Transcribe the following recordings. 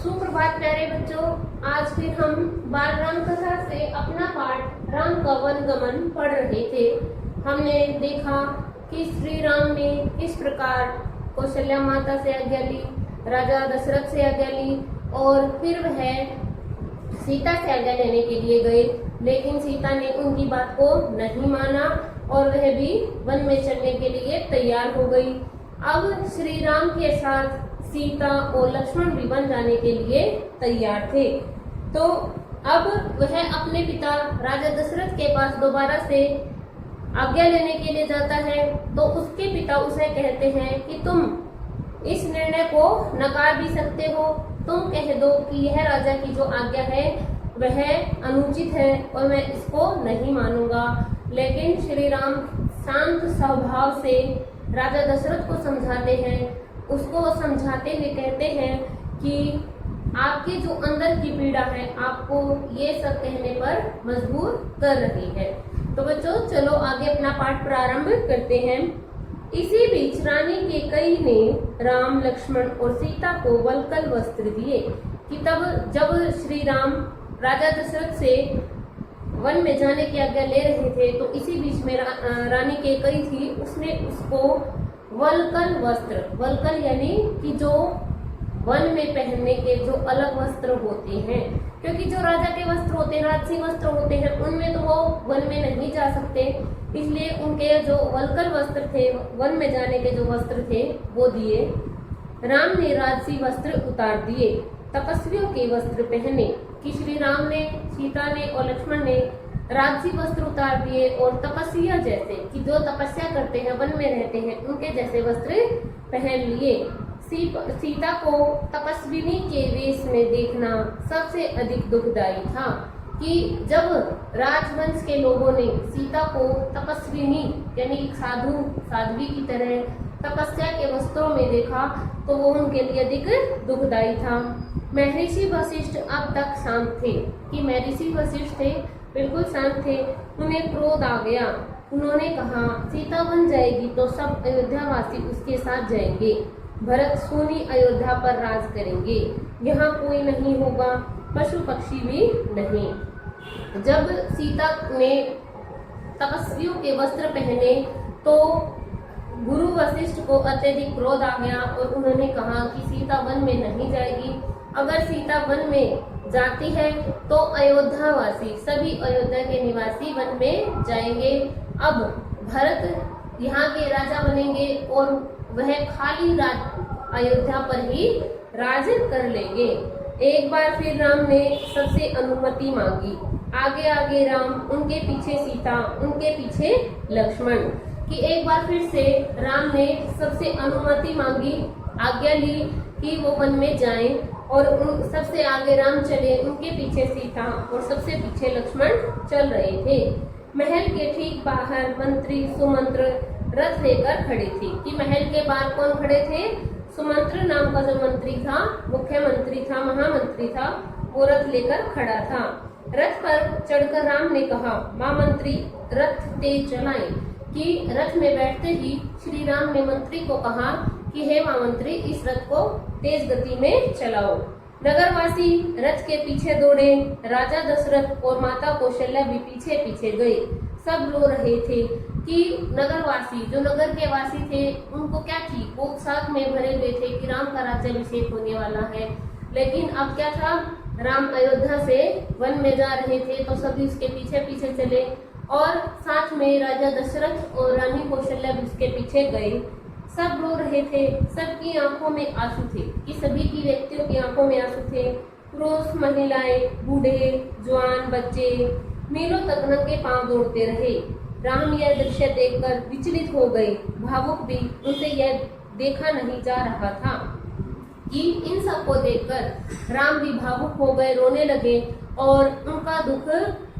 सुप्रभात प्यारे बच्चों। आज फिर हम बाल राम कथा से अपना पाठ राम का वन गमन पढ़ रहे थे। हमने देखा कि श्री राम ने किस प्रकार कौशल्या माता से आज्ञा ली, राजा दशरथ से आज्ञा ली और फिर वह सीता से आज्ञा लेने के लिए गए, लेकिन सीता ने उनकी बात को नहीं माना और वह भी वन में चलने के लिए तैयार हो गई। अब श्री राम के साथ सीता और लक्ष्मण भी वन जाने के लिए तैयार थे। तो अब वह अपने पिता राजा दशरथ के पास दोबारा से आज्ञा लेने के लिए जाता है, तो उसके पिता उसे कहते हैं कि तुम इस निर्णय को नकार भी सकते हो, तुम कह दो कि यह राजा की जो आज्ञा है वह अनुचित है और मैं इसको नहीं मानूंगा। लेकिन श्री राम शांत स्वभाव से राजा दशरथ को समझाते हैं, उसको समझाते हुए कहते हैं कि आपके जो अंदर की पीड़ा है आपको ये सब कहने पर मजबूर कर रही है। तो बच्चों चलो आगे अपना पाठ प्रारंभ करते हैं। इसी बीच रानी कैकेयी ने राम, लक्ष्मण और सीता को वल्कल वस्त्र दिए कि तब जब श्री राम राजा दशरथ से वन में जाने की आज्ञा ले रहे थे, तो इसी बीच में रानी कैकेयी थी, उसने उसको वल्कल वस्त्र, वल्कल यानी कि जो वन में पहनने के जो अलग वस्त्र होते हैं, क्योंकि जो राजा के वस्त्र होते हैं, राजसी वस्त्र होते हैं, उनमें तो वो वन में नहीं जा सकते, इसलिए उनके जो वल्कल वस्त्र थे, वन में जाने के जो वस्त्र थे वो दिए। राम ने राजसी वस्त्र उतार दिए, तपस्वियों के वस्त्र पहने कि श्री राम ने, सीता ने और लक्ष्मण ने राजसी वस्त्र उतार दिए और तपस्या जैसे कि जो तपस्या करते हैं, वन में रहते हैं, उनके जैसे वस्त्र पहन लिए। सीता को तपस्विनी के वेश में देखना सबसे अधिक दुखदायी था कि जब राजवंश के लोगों ने सीता को तपस्विनी यानी साध्वी की तरह तपस्या के वस्त्रों में देखा तो वो उनके लिए अधिक दुखदायी था। महर्षि वशिष्ठ अब तक शांत थे कि महर्षि वशिष्ठ थे, बिल्कुल शांत थे। उन्हें क्रोध आ गया। उन्होंने कहा सीता बन जाएगी तो सब अयोध्यावासी उसके साथ जाएंगे, भरत सोनी अयोध्या पर राज करेंगे, यहाँ कोई नहीं होगा, पशु पक्षी भी नहीं। जब सीता ने तपस्वियों के वस्त्र पहने तो गुरु वशिष्ठ को अत्यधिक क्रोध आ गया और उन्होंने कहा कि सीता वन में नहीं जाएगी। अगर सीता वन में जाती है तो अयोध्यावासी, सभी अयोध्या के निवासी वन में जाएंगे। अब भरत यहाँ के राजा बनेंगे और वह खाली अयोध्या पर ही राज कर लेंगे। एक बार फिर राम ने सबसे अनुमति मांगी। आगे आगे राम, उनके पीछे सीता, उनके पीछे लक्ष्मण, कि एक बार फिर से राम ने सबसे अनुमति मांगी, आज्ञा ली कि वो वन में जाएं और उन सबसे आगे राम चले, उनके पीछे सीता और सबसे पीछे लक्ष्मण चल रहे थे। महल के ठीक बाहर मंत्री सुमंत्र रथ लेकर खड़े थे कि महल के बाहर कौन खड़े थे? सुमंत्र नाम का जो मंत्री था, मुख्यमंत्री था, महामंत्री था, वो रथ लेकर खड़ा था। रथ पर चढ़कर राम ने कहा, महामंत्री रथ तेज चलाएं, कि रथ में बैठते ही श्री राम ने मंत्री को कहा कि हे महामंत्री इस रथ को तेज गति में चलाओ। नगरवासी रथ के पीछे दौड़े। राजा दशरथ और माता कौशल्या भी पीछे पीछे गए। सब रो रहे थे कि नगरवासी, जो नगर के वासी थे, उनको क्या थी, वो उत्साह में भरे हुए थे कि राम का राज्याभिषेक होने वाला है। लेकिन अब क्या था, राम अयोध्या से वन में जा रहे थे तो सभी उसके पीछे पीछे चले और साथ में राजा दशरथ और रानी कौशल्या भी उसके पीछे गए। सब रो रहे थे, सबकी आंखों में आंसू थे कि सभी की व्यक्तियों की आंखों में आंसू थे। पुरुष, महिलाएं, बूढ़े, जवान, बच्चे मीलों तक नंगे पांव दौड़ते रहे। राम यह दृश्य देखकर विचलित हो गए। भावुक भी, उनसे यह देखा नहीं जा रहा था कि इन सब को देखकर राम भी भावुक हो गए, रोने लगे और उनका दुख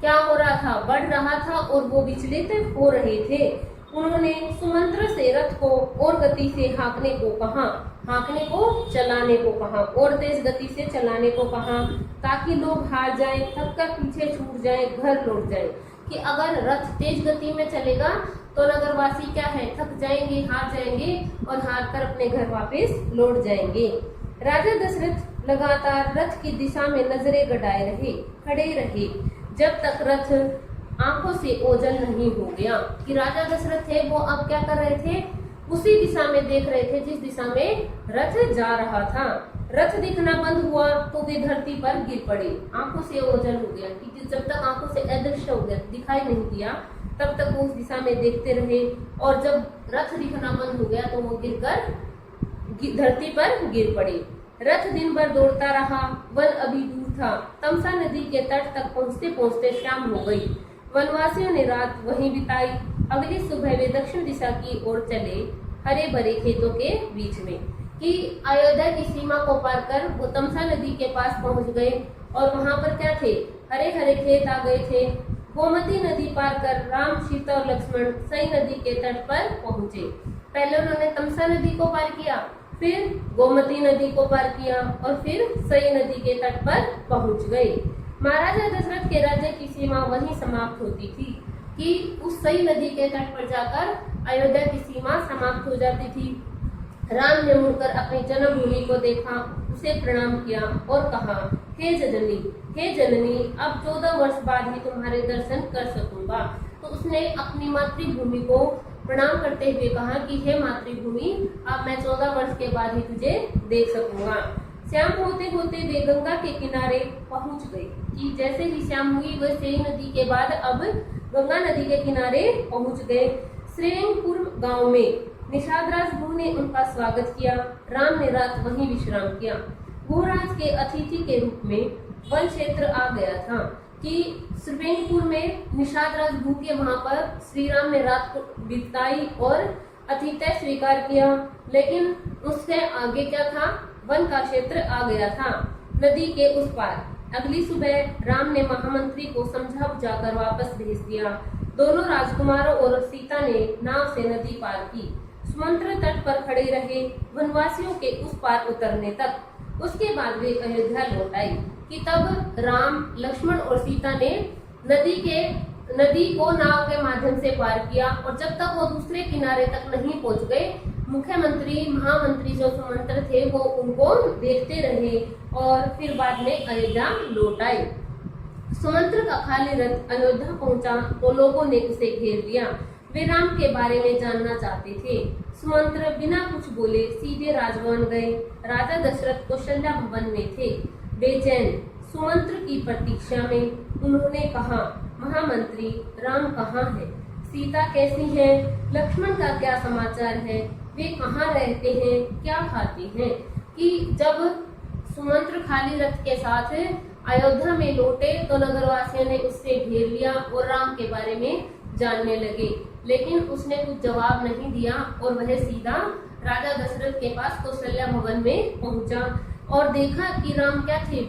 क्या हो रहा था, बढ़ रहा था और वो विचलित हो रहे थे। उन्होंने सुमंत्र से रथ को और गति से हाँकने को कहा, चलाने को कहा और तेज गति से चलाने को कहा, ताकि लोग हार जाएं, थक कर पीछे छूट जाएं, घर लौट जाएं। कि अगर रथ तेज गति में चलेगा तो नगरवासी क्या है, थक जाएंगे, हार जाएंगे और हार कर अपने घर वापस लौट जाएंगे। राजा दशरथ लगातार रथ की दिशा में नजरें गड़ाए खड़े रहे, जब तक रथ आंखों से ओझल नहीं हो गया। कि राजा दशरथ थे वो अब क्या कर रहे थे, उसी दिशा में देख रहे थे जिस दिशा में रथ जा रहा था। रथ दिखना बंद हुआ तो वे धरती पर गिर पड़े, आंखों से ओझल हो गया, क्योंकि जब तक आंखों से अदृश्य हो गया, दिखाई नहीं दिया, तब तक वो उस दिशा में देखते रहे। और जब रथ दिखना बंद हो गया तो वो गिरकर धरती पर गिर पड़े। रथ दिन भर दौड़ता रहा, वन अभी दूर था। तमसा नदी के तट तक पहुंचते पहुंचते शाम हो गई। वनवासियों ने रात वहीं बिताई। अगली सुबह वे दक्षिण दिशा की ओर चले, हरे भरे खेतों के बीच में। कि अयोध्या की सीमा को पार कर वो तमसा नदी के पास पहुंच गए, और वहां पर क्या थे, हरे हरे खेत आ गए थे। गोमती नदी पार कर राम, सीता और लक्ष्मण सई नदी के तट पर पहुंचे। पहले उन्होंने तमसा नदी को पार किया, फिर गोमती नदी को पार किया, और फिर सई नदी के तट पर पहुंच गए। महाराजा दशरथ के राज्य की सीमा वहीं समाप्त होती थी, कि उस सई नदी के तट पर जाकर अयोध्या की सीमा समाप्त हो जाती थी। राम ने मुड़कर अपनी जन्मभूमि को देखा, उसे प्रणाम किया और कहा, हे जननी, अब 14 वर्ष बाद ही तुम्हारे दर्शन कर सकूंगा। तो उसने अपनी मातृभूमि को प्रणाम करते हुए कहा कि हे मातृभूमि, अब मैं 14 वर्ष के बाद ही तुझे देख सकूंगा। शाम होते होते वे गंगा के किनारे पहुंच गए। कि जैसे ही शाम हुई वे सई नदी के बाद अब गंगा नदी के किनारे पहुंच गए। श्रेयंगपुर गांव में निषाद राज भू ने उनका स्वागत किया। राम ने रात वहीं विश्राम किया। भूराज के अतिथि के रूप में वन क्षेत्र आ गया था। कि श्रेयंगपुर में निषाद राज भू के वहां पर श्री राम ने रात को बिताई और आतिथ्य स्वीकार किया। लेकिन उससे आगे क्या था, वन का क्षेत्र आ गया था, नदी के उस पार। अगली सुबह राम ने महामंत्री को समझा बुझाकर वापस भेज दिया। दोनों राजकुमारों और सीता ने नाव से नदी पार की, समुद्र तट पर खड़े रहे वनवासियों के उस पार उतरने तक। उसके बाद वे अयोध्या लौट आए। कि तब राम, लक्ष्मण और सीता ने नदी को नाव के माध्यम से पार किया, और जब तक वो दूसरे किनारे तक नहीं पहुंच गए, मुख्यमंत्री, महामंत्री जो सुमंत्र थे वो उनको देखते रहे, और फिर बाद में अयोध्या लौट आए। सुमंत्र का खाली रथ अयोध्या पहुंचा तो लोगों ने उसे घेर लिया। वे राम के बारे में जानना चाहते थे। सुमंत्र बिना कुछ बोले सीधे राजभवन गए। राजा दशरथ कौशल्या भवन में थे, बेचैन सुमंत्र की प्रतीक्षा में। उन्होंने कहा, महामंत्री, राम कहाँ है? सीता कैसी है? लक्ष्मण का क्या समाचार है? वे कहाँ रहते हैं? क्या खाते हैं? कि जब सुमंत्र खाली रथ के साथ अयोध्या में लौटे तो नगरवासियों ने उससे घेर लिया और राम के बारे में जानने लगे, लेकिन उसने कुछ जवाब नहीं दिया और वह सीधा राजा दशरथ के पास कौशल्या भवन में पहुंचा और देखा कि राम क्या थे,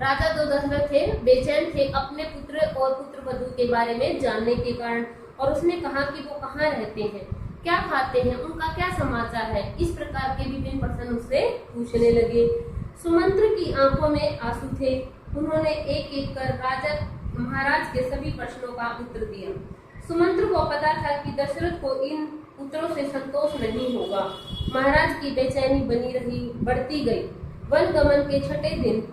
राजा जो दशरथ थे बेचैन थे अपने पुत्र और पुत्र वधू के बारे में जानने के कारण। और उसने कहा कि वो कहाँ रहते हैं, क्या खाते हैं, उनका क्या समाचार है। इस प्रकार के विभिन्न प्रश्न उससे पूछने लगे। सुमंत्र की आंखों में आंसू थे। उन्होंने एक एक कर महाराज के सभी प्रश्नों का उत्तर दिया। सुमंत्र को पता था कि दशरथ को इन उत्तरों से संतोष नहीं होगा। महाराज की बेचैनी बनी रही, बढ़ती गई। वन गमन के छठे दिन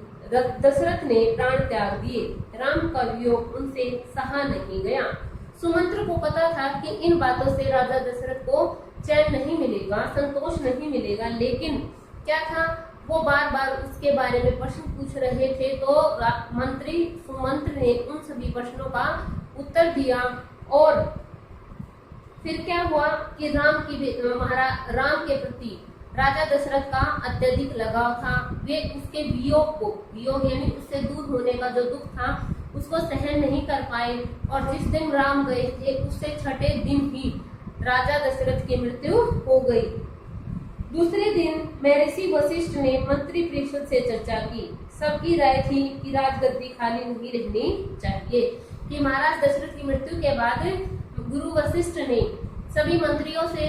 दशरथ ने प्राण त्याग दिए। राम का वियोग उनसे सहा नहीं गया। सुमंत्र को पता था कि इन बातों से राजा दशरथ को चैन नहीं मिलेगा, संतोष नहीं मिलेगा, लेकिन क्या था, वो बार बार उसके बारे में प्रश्न पूछ रहे थे। तो मंत्री सुमंत्र ने उन सभी प्रश्नों का उत्तर दिया। और फिर क्या हुआ कि राम के प्रति राजा दशरथ का अत्यधिक लगाव था। वे उसके वियोग यानी उससे दूर होने का जो दुख था उसको सहन नहीं कर पाए। और जिस दिन राम गए थे उससे छठे दिन ही राजा दशरथ की मृत्यु हो गई। दूसरे दिन महर्षि वशिष्ठ ने मंत्री परिषद से चर्चा की। सबकी राय थी कि राजगद्दी खाली नहीं रहनी चाहिए। कि महाराज दशरथ की मृत्यु के बाद गुरु वशिष्ठ ने सभी मंत्रियों से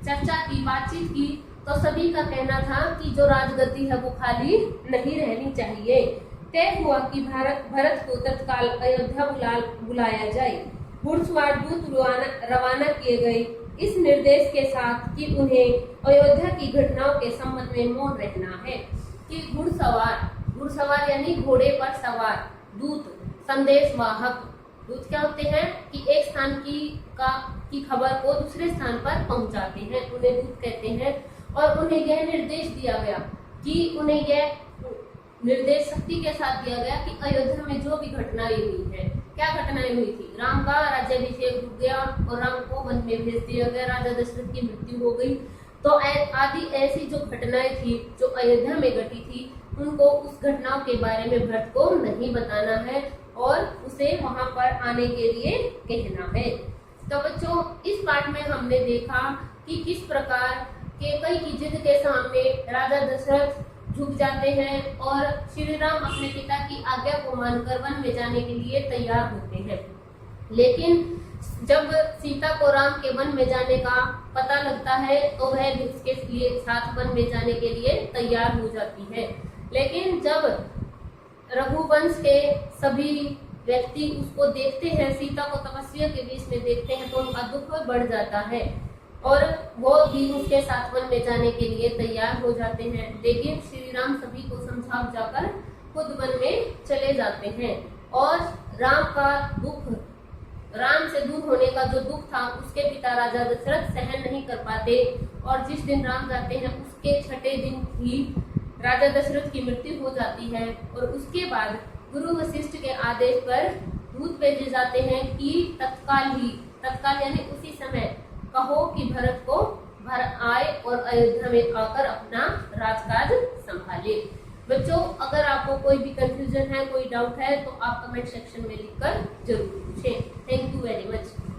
चर्चा की, बातचीत की, तो सभी का कहना था कि जो राजगद्दी है वो खाली नहीं रहनी चाहिए। तय हुआ कि भरत को तत्काल अयोध्या बुलाया जाए। घुड़सवार दूत रवाना किए गए। इस निर्देश के साथ कि उन्हें अयोध्या की घटनाओं के संबंध में मौन रहना है कि घुड़सवार यानी घोड़े पर सवार, दूत, संदेशवाहक। दूत क्या होते हैं कि एक स्थान की खबर को दूसरे स्थान पर पहुंचाते हैं, उन्हें दूत कहते हैं। और उन्हें यह निर्देश दिया गया कि उन्हें यह निर्देश शक्ति के साथ दिया गया कि अयोध्या में जो भी घटनाएं हुई है, क्या घटनाएं हुई थी, राम का राज्याभिषेक हो गया और राम को वन में भेज दिया गया, राजा दशरथ की मृत्यु हो गई, तो आदि ऐसी जो घटनाएं थी जो अयोध्या में घटी थी, उनको उस घटनाओं के बारे में भरत को नहीं बताना है और उसे वहां पर आने के लिए कहना है। तो बच्चों, इस पाठ में हमने देखा कि किस प्रकार केकई की जिद के सामने राजा दशरथ झुक जाते हैं और श्री राम अपने पिता की आज्ञा को मानकर वन में जाने के लिए तैयार होते हैं। लेकिन जब सीता को राम के वन में जाने का पता लगता है तो वह भी उसके लिए साथ वन में जाने के लिए तैयार हो जाती है। लेकिन जब रघुवंश के सभी व्यक्ति उसको देखते हैं, सीता को तपस्या के बीच में देखते हैं, तो उनका दुख बढ़ जाता है और वो भी उसके साथ वन में जाने के लिए तैयार हो जाते हैं। लेकिन श्री राम सभी को समझा बुझाकर खुद वन में चले जाते हैं और राम का दुख, राम से दूर होने का जो दुख था, उसके पिता राजा दशरथ सहन नहीं कर पाते और जिस दिन राम जाते हैं उसके छठे दिन ही राजा दशरथ की मृत्यु हो जाती है। और उसके बाद गुरु वशिष्ठ के आदेश पर दूत भेजे जाते हैं कि तत्काल यानी उसी समय कहो कि भरत को आए और अयोध्या में आकर अपना राजकाज संभाले। बच्चों, अगर आपको कोई भी कंफ्यूजन है, कोई डाउट है, तो आप कमेंट सेक्शन में लिखकर जरूर पूछें। Thank you very much.